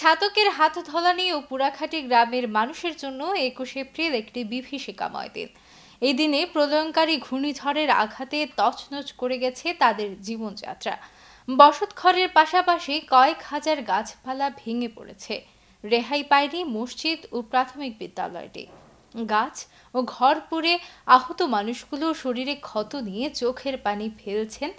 ছাতকের হাতধলানি ও পুরাখাটি গ্রামের মানুষের জন্য ২১ এপ্রিল একটি বিভীষিকাময় দিন। এই দিনে প্রলয়ঙ্কারী ঘূর্ণিঝড়ের আঘাতে তছনছ করে গেছে তাদের জীবনযাত্রা। বসতঘরের পাশাপাশি কয়েক হাজার গাছপালা ভেঙে পড়েছে। রেহাই পায়নি মসজিদ ও প্রাথমিক বিদ্যালয়টি। গাছ ও ঘর পুড়ে আহত মানুষগুলো শরীরে ক্ষত নিয়ে চোখের পানি ফেলছেন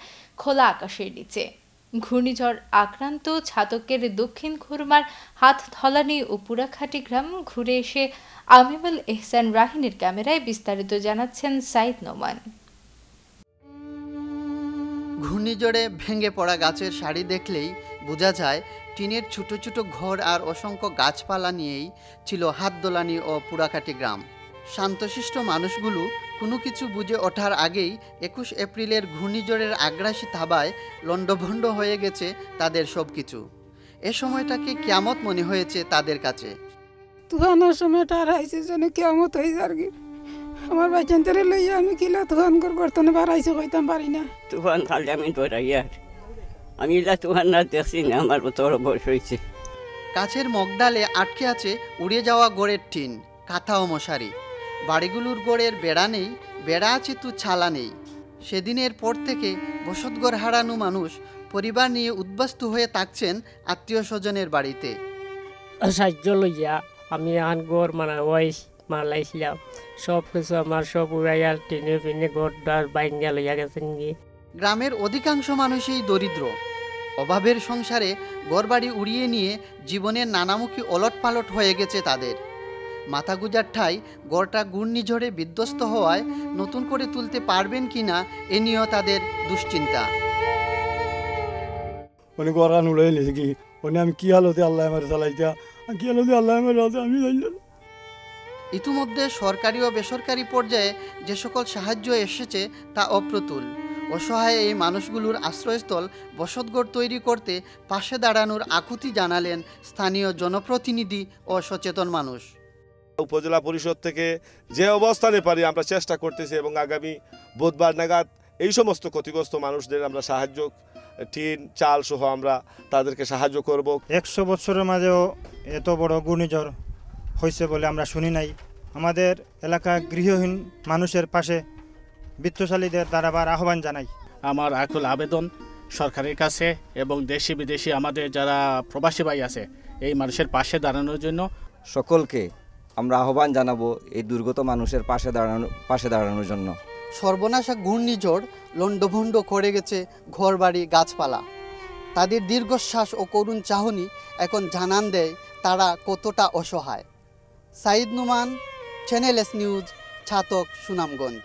খোলা আকাশের নিচে। ঘূর্ণিঝড় আক্রান্ত ছাতকের দক্ষিণ খুরমার হাতধলানি ও পুরাখাটি গ্রাম ঘুরে এসে আমিমুল এহসান রাহিনের ক্যামেরায় বিস্তারিত জানাচ্ছেন সাইদ নোমান। ঘূর্ণিঝড়ে ভেঙে পড়া গাছের সারি দেখলেই বোঝা যায় টিনের ছোট ছোট ঘর আর অসংখ্য গাছপালা নিয়েই ছিল হাতদোলানি ও পুরাখাটি গ্রাম। শান্তশিষ্ট মানুষগুলো কোনো কিছু বুঝে ওঠার আগেই ২১ এপ্রিলের ঘূর্ণিঝড়ের আগ্রাসী থাবায় লণ্ডভণ্ড হয়ে গেছে তাদের সব কিছু। এ সময়টাকে কিয়ামত মনে হয়েছে তাদের কাছে। তুফানের সময়টা আর আইসে যেন কিয়ামত হয়েছে আর কি। আমার বাচ্চাদের লইয়া আমি কিলা তুফান করতে পারাইছে কইতাম পারি না। তুফান খালি আমি ডরাই আর আমি তুফান না দেখছি না, আমার তোর বয়স হয়েছে। কাছের মগডালে আটকে আছে উড়ে যাওয়া গোড়ের টিন, কাঁথা ও মশারি। বাড়িগুলোর গোড়ের বেড়া নেই, বেড়া আছে তু ছালা নেই। সেদিনের পর থেকে বসতঘর হারানো মানুষ পরিবার নিয়ে উদ্বাস্তু হয়ে থাকছেন আত্মীয় স্বজনের বাড়িতে। সাহায্য লইয়া আমি আন ঘর ওয়াইস মালাইছিলাম, সব কিছু আমার সব উড়াইয়া টেনে ফেনে ঘর দ্বার বাইঙ্গা লইয়া গেছেন গিয়ে। গ্রামের অধিকাংশ মানুষই দরিদ্র। অভাবের সংসারে ঘরবাড়ি উড়িয়ে নিয়ে জীবনের নানামুখী ওলটপালট হয়ে গেছে তাদের। মাথা গুজার ঠাই গড়টা ঘূর্ণিঝড়ে বিধ্বস্ত হওয়ায় নতুন করে তুলতে পারবেন কিনা এ নিয়েও তাদের দুশ্চিন্তা। মানে গড়া নুড়াই নিয়েছে কি আমি কি হালতে আল্লাহ আমার চালাইতা, কি হালতে আল্লাহ আমার আমি জানি না। ইতিমধ্যে সরকারি ও বেসরকারি পর্যায়ে যে সকল সাহায্য এসেছে তা অপ্রতুল। অসহায় এই মানুষগুলোর আশ্রয়স্থল বসতঘর তৈরি করতে পাশে দাঁড়ানোর আকুতি জানালেন স্থানীয় জনপ্রতিনিধি ও সচেতন মানুষ। উপজেলা পরিষদ থেকে যে অবস্থানে পারি আমরা চেষ্টা করতেছি এবং আগামী বুধবার নাগাদ এই সমস্ত ক্ষতিগ্রস্ত মানুষদের আমরা সাহায্য, টিন চাল সহ আমরা তাদেরকে সাহায্য করব। ১০০ বছরের মাঝেও এত বড় ঘূর্ণিঝড় হয়েছে বলে আমরা শুনি নাই। আমাদের এলাকা গৃহহীন মানুষের পাশে বিত্তশালীদের দ্বারাবার আহ্বান জানাই। আমার আকুল আবেদন সরকারের কাছে এবং দেশি বিদেশি আমাদের যারা প্রবাসী ভাই আছে এই মানুষের পাশে দাঁড়ানোর জন্য সকলকে আমরা আহ্বান জানাবো এই দুর্গত মানুষের পাশে দাঁড়ানোর জন্য। সর্বনাশা ঘূর্ণিঝড় লণ্ডভণ্ড করে গেছে ঘরবাড়ি গাছপালা। তাদের দীর্ঘশ্বাস ও করুণ চাহনি এখন জানান দেয় তারা কতটা অসহায়। Saeed Noman, channel S news, Chhatak, Sunamganj.